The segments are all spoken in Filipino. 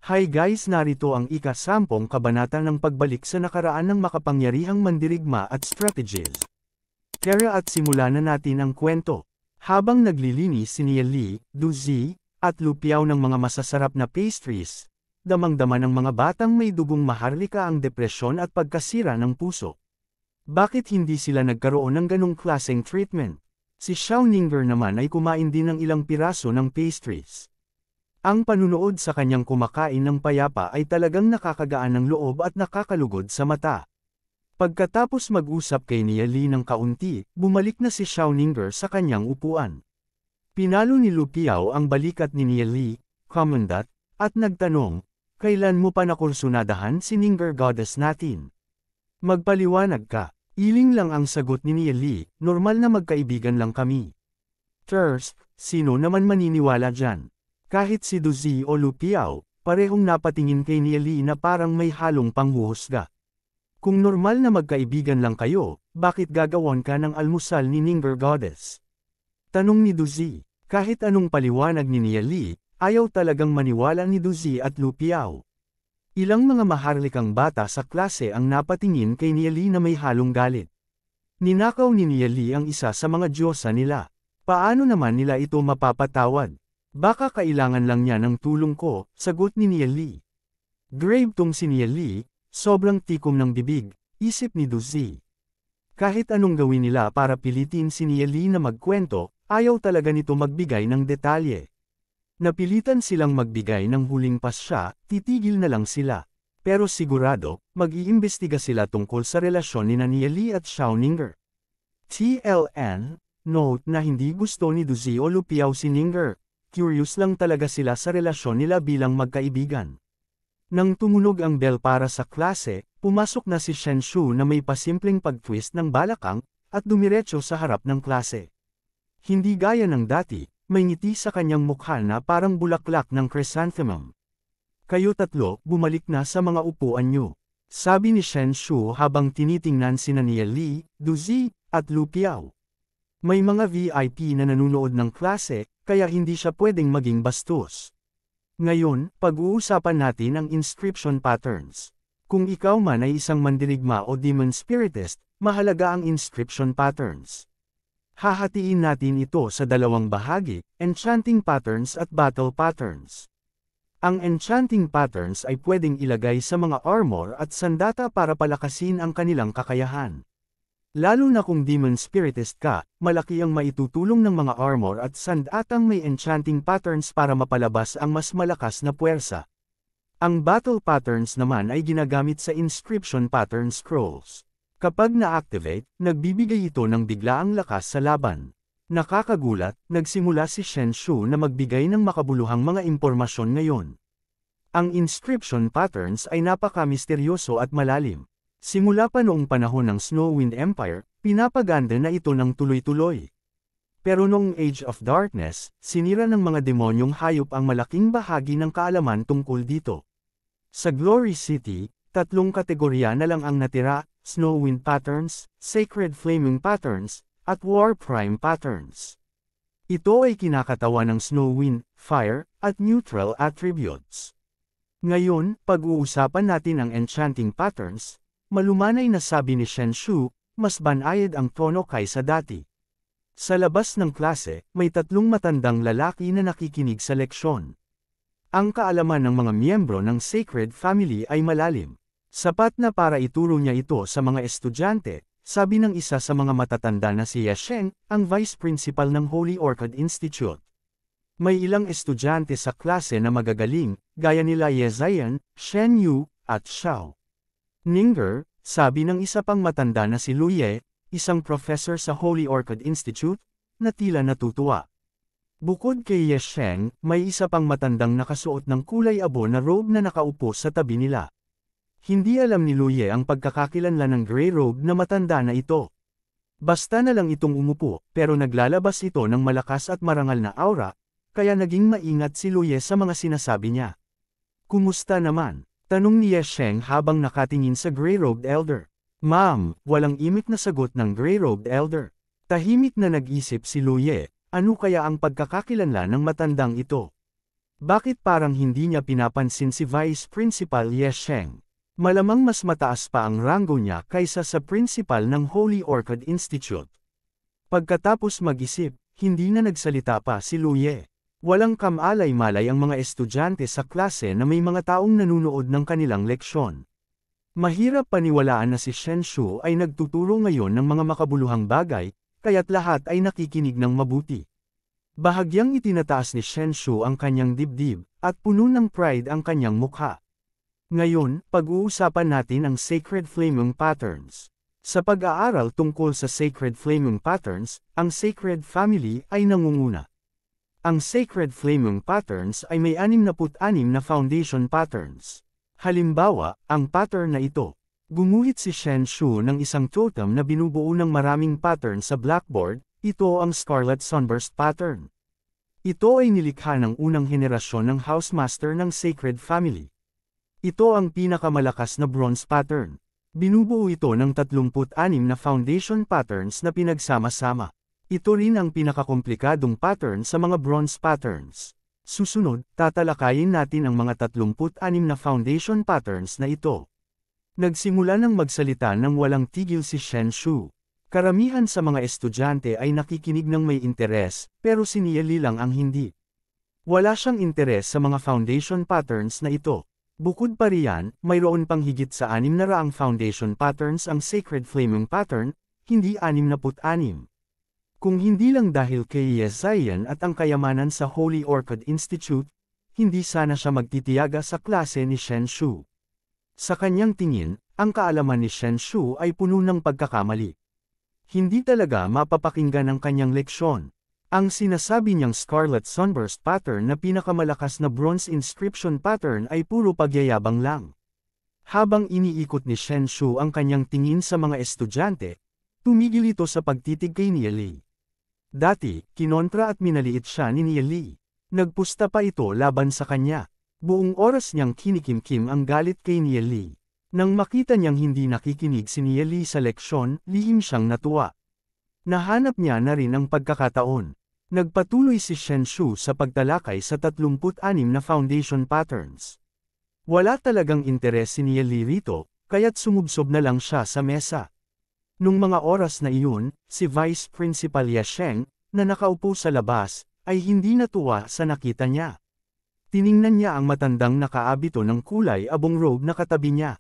Hi guys, narito ang ika-10 kabanata ng pagbalik sa nakaraan ng makapangyarihang mandirigma at strategies. Tara at simulan na natin ang kwento. Habang naglilinis si Li, Duzi, at Lupiao ng mga masasarap na pastries, damang-dama ng mga batang may dugong maharlika ang depresyon at pagkasira ng puso. Bakit hindi sila nagkaroon ng ganong klaseng treatment? Si Xiao Ningguo naman ay kumain din ng ilang piraso ng pastries. Ang panunood sa kanyang kumakain ng payapa ay talagang nakakagaan ng loob at nakakalugod sa mata. Pagkatapos mag-usap kay Li ng kaunti, bumalik na si Xiao Ningguo sa kanyang upuan. Pinalo ni Lupiao ang balikat ni Li, Commandant, at nagtanong, kailan mo pa nakursunadahan si Ningguo goddess natin? Magpaliwanag ka. Iling lang ang sagot ni Li, normal na magkaibigan lang kami. First, sino naman maniniwala dyan? Kahit si Duzi o Lupiao, parehong napatingin kay Li na parang may halong panghuhusga. Kung normal na magkaibigan lang kayo, bakit gagawan ka ng almusal ni Ningguo goddess? Tanong ni Duzi. Kahit anong paliwanag ni Li, ayaw talagang maniwala ni Duzi at Lupiao. Ilang mga maharlikang bata sa klase ang napatingin kay Li na may halong galit. Ninakaw ni Li ang isa sa mga diyosa nila. Paano naman nila ito mapapatawad? Baka kailangan lang niya ng tulong ko, sagot ni Li. Grave tong si Li, sobrang tikom ng bibig, isip ni Duzi. Kahit anong gawin nila para pilitin si Li na magkwento, ayaw talaga nito magbigay ng detalye. Napilitan silang magbigay ng huling pasya, titigil na lang sila. Pero sigurado, mag-iimbestiga sila tungkol sa relasyon ni Li at Xiao Ningguo. TLN, note na hindi gusto ni Duzi o Lupiao si Ningguo. Curious lang talaga sila sa relasyon nila bilang magkaibigan. Nang tumunog ang bell para sa klase, pumasok na si Shen Shu na may pasimpleng pag-twist ng balakang, at dumiretso sa harap ng klase. Hindi gaya ng dati, may ngiti sa kanyang mukha na parang bulaklak ng chrysanthemum. Kayo tatlo, bumalik na sa mga upuan nyo. Sabi ni Shen Shu habang tinitingnan sina Li, Duzi, at Lupiao. May mga VIP na nanunood ng klase, kaya hindi siya pwedeng maging bastos. Ngayon, pag-uusapan natin ang inscription patterns. Kung ikaw man ay isang mandirigma o demon spiritist, mahalaga ang inscription patterns. Hahatiin natin ito sa dalawang bahagi, enchanting patterns at battle patterns. Ang enchanting patterns ay pwedeng ilagay sa mga armor at sandata para palakasin ang kanilang kakayahan. Lalo na kung demon spiritist ka, malaki ang maitutulong ng mga armor at sandatang may enchanting patterns para mapalabas ang mas malakas na puwersa. Ang battle patterns naman ay ginagamit sa inscription pattern scrolls. Kapag na-activate, nagbibigay ito ng biglaang lakas sa laban. Nakakagulat, nagsimula si Shen Shu na magbigay ng makabuluhang mga impormasyon ngayon. Ang inscription patterns ay napaka-misteryoso at malalim. Simula pa noong panahon ng Snowwind Empire, pinapaganda na ito ng tuloy-tuloy. Pero noong Age of Darkness, sinira ng mga demonyong hayop ang malaking bahagi ng kaalaman tungkol dito. Sa Glory City, 3 kategorya na lang ang natira, Snowwind Patterns, Sacred Flaming Patterns, at War Prime Patterns. Ito ay kinakatawa ng Snowwind, Fire, at Neutral Attributes. Ngayon, pag-uusapan natin ang Enchanting Patterns. Malumanay na sabi ni Shen Shu, mas banayad ang tono kaysa dati. Sa labas ng klase, may 3 matandang lalaki na nakikinig sa leksyon. Ang kaalaman ng mga miyembro ng Sacred Family ay malalim. Sapat na para ituro niya ito sa mga estudyante, sabi ng isa sa mga matatanda na si Yesheng, ang Vice Principal ng Holy Orchid Institute. May ilang estudyante sa klase na magagaling, gaya nila Yezian, Shen Yu, at Xiao Ningguo, sabi ng isa pang matanda na si Luye, isang professor sa Holy Orchid Institute, na tila natutuwa. Bukod kay Yesheng, may isa pang matandang nakasuot ng kulay abo na robe na nakaupo sa tabi nila. Hindi alam ni Luye ang pagkakakilanlan ng gray robe na matanda na ito. Basta na lang itong umupo, pero naglalabas ito ng malakas at marangal na aura, kaya naging maingat si Luye sa mga sinasabi niya. Kumusta naman? Tanong ni Yesheng habang nakatingin sa gray-robed elder. Ma'am, walang imik na sagot ng gray-robed elder. Tahimik na nag-isip si Luye, ano kaya ang pagkakakilanlan ng matandang ito? Bakit parang hindi niya pinapansin si Vice Principal Ye Sheng? Malamang mas mataas pa ang ranggo niya kaysa sa principal ng Holy Orchid Institute. Pagkatapos mag-isip, hindi na nagsalita pa si Lu Ye. Walang kamalay-malay ang mga estudyante sa klase na may mga taong nanunood ng kanilang leksyon. Mahirap paniwalaan na si Shen Shu ay nagtuturo ngayon ng mga makabuluhang bagay, kaya't lahat ay nakikinig ng mabuti. Bahagyang itinataas ni Shen Shu ang kanyang dibdib, at puno ng pride ang kanyang mukha. Ngayon, pag-uusapan natin ang Sacred Flaming Patterns. Sa pag-aaral tungkol sa Sacred Flaming Patterns, ang Sacred Family ay nangunguna. Ang Sacred Flaming Patterns ay may 66 na foundation patterns. Halimbawa, ang pattern na ito. Gumuhit si Shen Shu ng isang totem na binubuo ng maraming pattern sa blackboard, ito ang Scarlet Sunburst Pattern. Ito ay nilikha ng unang henerasyon ng Housemaster ng Sacred Family. Ito ang pinakamalakas na Bronze Pattern. Binubuo ito ng 36 na foundation patterns na pinagsama-sama. Ito rin ang pinakakomplikadong pattern sa mga Bronze Patterns. Susunod, tatalakayin natin ang mga 36 na foundation patterns na ito. Nagsimula ng magsalita ng walang tigil si Shen Shu. Karamihan sa mga estudyante ay nakikinig ng may interes, pero si Ye Li lang ang hindi. Wala siyang interes sa mga foundation patterns na ito. Bukod pa riyan, mayroon pang higit sa 600 foundation patterns ang Sacred Flaming Pattern, hindi 66. Kung hindi lang dahil kay Ye Ziyan at ang kayamanan sa Holy Orchid Institute, hindi sana siya magtitiyaga sa klase ni Shen Shu. Sa kanyang tingin, ang kaalaman ni Shen Shu ay puno ng pagkakamali. Hindi talaga mapapakinggan ang kanyang leksyon. Ang sinasabi niyang Scarlet Sunburst Pattern na pinakamalakas na Bronze Inscription Pattern ay puro pagyayabang lang. Habang iniikot ni Shen Shu ang kanyang tingin sa mga estudyante, tumigil ito sa pagtitig kay Ye Li. Dati, kinontra at minaliit siya ni Ye Li. Nagpusta pa ito laban sa kanya. Buong oras niyang kinikimkim ang galit kay Ye Li. Nang makita niyang hindi nakikinig si Ye Li sa leksyon, lihim siyang natuwa. Nahanap niya na rin ang pagkakataon. Nagpatuloy si Shen Shu sa pagtalakay sa 36 na foundation patterns. Wala talagang interes si Ye Li rito, kaya't sumubsob na lang siya sa mesa. Nung mga oras na iyon, si Vice Principal Ye Sheng, na nakaupo sa labas, ay hindi natuwa sa nakita niya. Tiningnan niya ang matandang nakaabito ng kulay abong robe na katabi niya.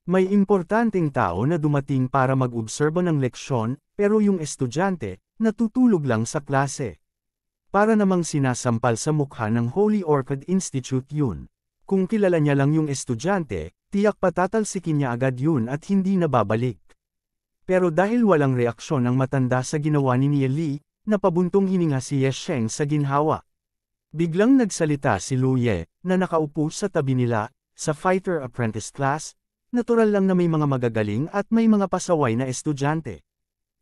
May importanteng tao na dumating para mag-obserbo ng leksyon, pero yung estudyante, natutulog lang sa klase. Para namang sinasampal sa mukha ng Holy Orchid Institute yun. Kung kilala niya lang yung estudyante, tiyak patatalsikin niya agad yun at hindi na babalik. Pero dahil walang reaksyon ang matanda sa ginawa ni Ye Li, napabuntong hininga si Ye Sheng sa ginhawa. Biglang nagsalita si Lu Ye, na nakaupo sa tabi nila, sa Fighter Apprentice class, natural lang na may mga magagaling at may mga pasaway na estudyante.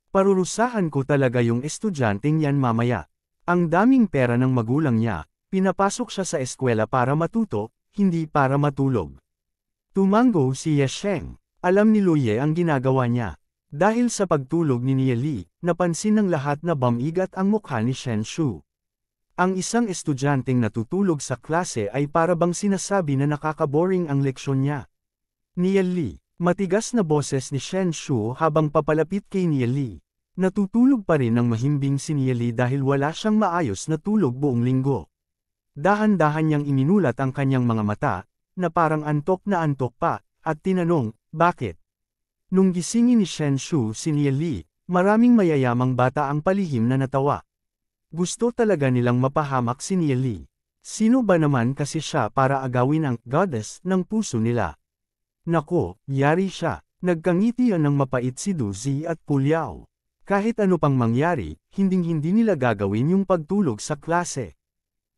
Parurusahan ko talaga yung estudyanteng yan mamaya. Ang daming pera ng magulang niya, pinapasok siya sa eskwela para matuto, hindi para matulog. Tumango si Ye Sheng. Alam ni Lu Ye ang ginagawa niya. Dahil sa pagtulog ni Ye Li, napansin ng lahat na bamigat ang mukha ni Shen Shu. Ang isang estudyanteng natutulog sa klase ay para bang sinasabi na nakakaboring ang leksyon niya. Ni Ye Li, matigas na boses ni Shen Shu habang papalapit kay Ye Li. Natutulog pa rin ng mahimbing si Ye Li dahil wala siyang maayos na tulog buong linggo. Dahan-dahan niyang iminulat ang kanyang mga mata, na parang antok na antok pa, at tinanong, bakit? Nung gisingin ni Shen Shu si Ye Li, maraming mayayamang bata ang palihim na natawa. Gusto talaga nilang mapahamak si Ye Li. Sino ba naman kasi siya para agawin ang goddess ng puso nila? Nako, yari siya. Nagkangitian ng mapait si Duzi at Puliao. Kahit ano pang mangyari, hinding-hindi nila gagawin yung pagtulog sa klase.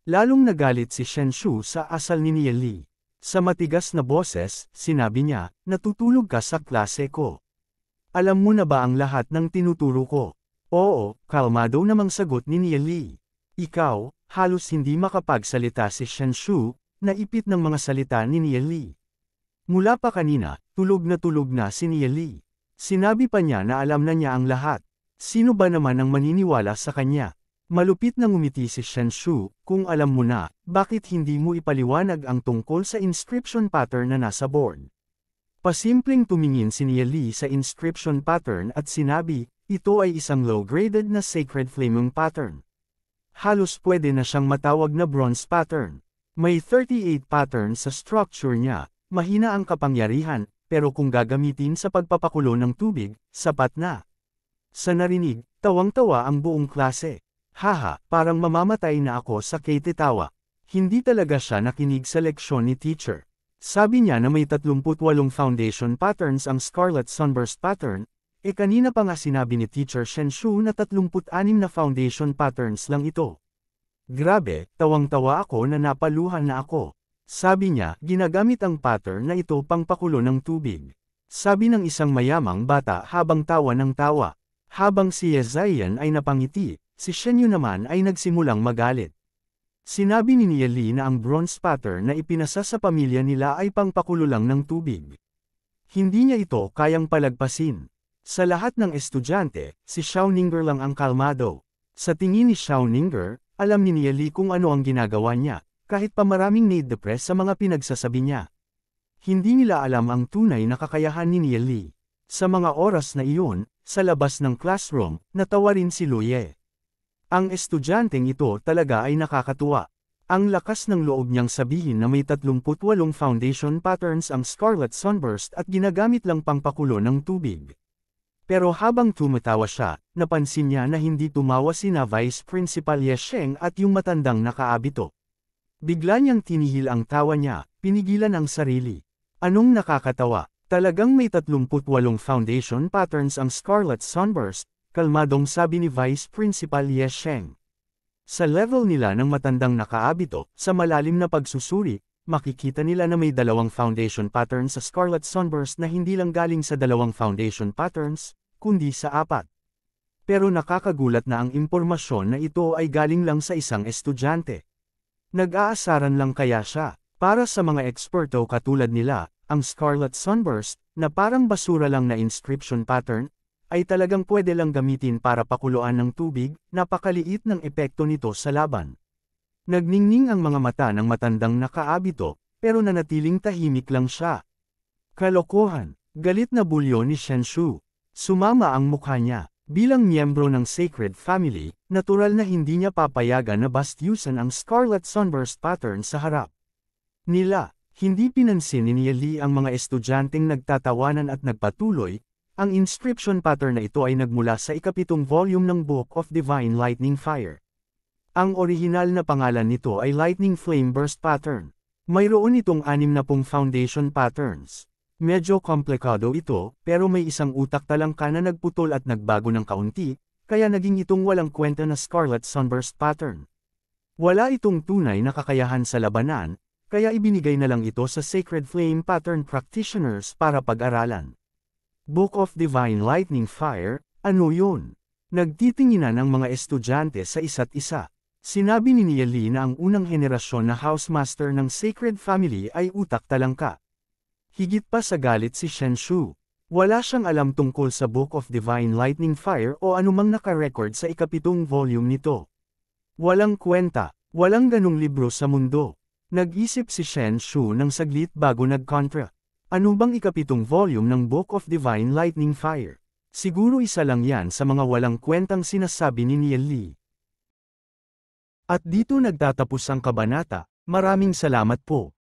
Lalong nagalit si Shen Shu sa asal ni Ye Li. Sa matigas na boses, sinabi niya, natutulog ka sa klase ko. Alam mo na ba ang lahat ng tinuturo ko? Oo, kalmado namang sagot ni Ye Li. Ikaw, halos hindi makapagsalita si Shen Shu, naipit ng mga salita ni Ye Li. Mula pa kanina, tulog na si Ye Li. Sinabi pa niya na alam na niya ang lahat. Sino ba naman ang maniniwala sa kanya? Malupit na ngumiti si Shen Shu, kung alam mo na, bakit hindi mo ipaliwanag ang tungkol sa inscription pattern na nasa board? Pasimpleng tumingin si Nia Li sa inscription pattern at sinabi, ito ay isang low-graded na sacred flaming pattern. Halos pwede na siyang matawag na bronze pattern. May 38 patterns sa structure niya, mahina ang kapangyarihan, pero kung gagamitin sa pagpapakulo ng tubig, sapat na. Sa narinig, tawang-tawa ang buong klase. Haha, parang mamamatay na ako sa ketetawa. Hindi talaga siya nakinig sa leksyon ni teacher. Sabi niya na may 38 foundation patterns ang Scarlet Sunburst pattern, kanina pa nga sinabi ni teacher Shen Shu na 36 na foundation patterns lang ito. Grabe, tawang-tawa ako na napaluhan na ako. Sabi niya, ginagamit ang pattern na ito pang pakulo ng tubig. Sabi ng isang mayamang bata habang tawa ng tawa. Habang si Yezayan ay napangiti, si Shen Yu naman ay nagsimulang magalit. Sinabi ni Nia Li na ang bronze pattern na ipinasa sa pamilya nila ay pangpakulo lang ng tubig. Hindi niya ito kayang palagpasin. Sa lahat ng estudyante, si Xiaoninger lang ang kalmado. Sa tingin ni Xiaoninger, alam ni Nia Li kung ano ang ginagawa niya, kahit pa maraming nade-depress sa mga pinagsasabi niya. Hindi nila alam ang tunay na kakayahan ni Nia Li. Sa mga oras na iyon, sa labas ng classroom, natawa rin si Luye. Ang estudyanteng ito talaga ay nakakatuwa. Ang lakas ng loob niyang sabihin na may 38 foundation patterns ang Scarlet Sunburst at ginagamit lang pangpakulo ng tubig. Pero habang tumatawa siya, napansin niya na hindi tumawa sina Vice Principal Ye Sheng at yung matandang nakaabito. Bigla niyang tinihil ang tawa niya, pinigilan ang sarili. Anong nakakatawa? Talagang may 38 foundation patterns ang Scarlet Sunburst, kalmadong sabi ni Vice Principal Ye Sheng. Sa level nila ng matandang nakaabito, sa malalim na pagsusuri, makikita nila na may 2 foundation patterns sa Scarlet Sunburst na hindi lang galing sa 2 foundation patterns, kundi sa 4. Pero nakakagulat na ang impormasyon na ito ay galing lang sa isang estudyante. Nag-aasaran lang kaya siya. Para sa mga eksperto katulad nila, ang Scarlet Sunburst, na parang basura lang na inscription pattern, ay talagang pwede lang gamitin para pakuluan ng tubig, napakaliit ng epekto nito sa laban. Nagningning ang mga mata ng matandang nakaabito, pero nanatiling tahimik lang siya. Kalokohan, galit na bulyo ni Shen Shu. Sumama ang mukha niya. Bilang miyembro ng Sacred Family, natural na hindi niya papayagan na bastyusan ang Scarlet Sunburst pattern sa harap nila. Hindi pinansin ni Nia Li ang mga estudyanteng nagtatawanan at nagpatuloy. Ang inscription pattern na ito ay nagmula sa ikapitong volume ng Book of Divine Lightning Fire. Ang orihinal na pangalan nito ay Lightning Flame Burst Pattern. Mayroon itong 60 foundation patterns. Medyo komplikado ito, pero may isang utak talangka na nagputol at nagbago ng kaunti, kaya naging itong walang kwenta na Scarlet Sunburst Pattern. Wala itong tunay na kakayahan sa labanan, kaya ibinigay na lang ito sa Sacred Flame Pattern Practitioners para pag-aralan. Book of Divine Lightning Fire, ano yun? Nagtitinginan ang mga estudyante sa isa't isa. Sinabi ni Nia Li na ang unang henerasyon na housemaster ng Sacred Family ay utak talangka. Higit pa sa galit si Shen Shu. Wala siyang alam tungkol sa Book of Divine Lightning Fire o anumang nakarecord sa ikapitong volume nito. Walang kwenta, walang ganung libro sa mundo. Nag-isip si Shen Shu ng saglit bago nag-contra. Ano bang ikapitong volume ng Book of Divine Lightning Fire? Siguro isa lang yan sa mga walang kwentang sinasabi ni Nia Li. At dito nagtatapos ang kabanata. Maraming salamat po.